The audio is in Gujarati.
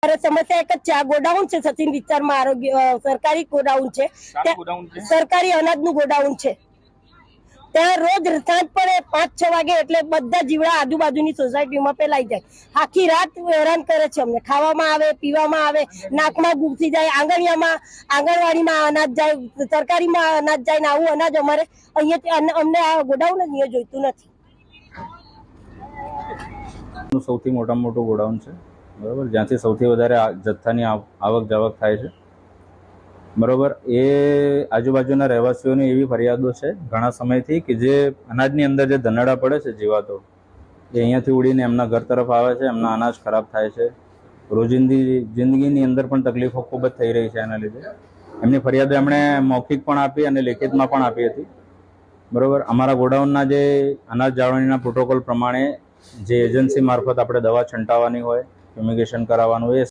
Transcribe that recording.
समस्या एक ज गोडाउन है सचिन विस्तार में आरोग्य सरकारी गोडाउन है सरकारी अनाज नु गोडाउन है ત્યાં રોજ સાંજ પડે 5-6 વાગે એટલે બધા જીવડા આજુબાજુની સોસાયટીમાં ફેલાઈ જાય. આખી રાત હેરાન કરે છે અમને. ખાવામાં આવે, પીવામાં આવે, નાકમાં ઘૂસી જાય, આંગણવાડીમાં અનાજ જાય, સરકારીમાં અનાજ જાય ને આવું અનાજ અમારે અહીંયા અમને આ ગોડાઉન જ અહીંયા જોઈતું નથી. સૌથી મોટામાં મોટું ગોડાઉન છે, બરાબર, જ્યાંથી સૌથી વધારે જથ્થાની આવક જાવક થાય છે, બરાબર. એ આજુબાજુના રહેવાસીઓની એવી ફરિયાદો છે ઘણા સમયથી કે જે અનાજની અંદર જે ધનડા પડે છે જીવાતો, એ અહીંયાથી ઉડીને એમના ઘર તરફ આવે છે, એમના અનાજ ખરાબ થાય છે. રોજિંદી જિંદગીની અંદર પણ તકલીફો ખૂબ જ થઈ રહી છે એના લીધે. એમની ફરિયાદો એમણે મૌખિક પણ આપી અને લેખિતમાં પણ આપી હતી, બરાબર. અમારા ગોડાઉનના જે અનાજ જાળવણીના પ્રોટોકોલ પ્રમાણે જે એજન્સી મારફત આપણે દવા છંટાવવાની હોય, ફ્યુમિગેશન કરાવવાનું હોય,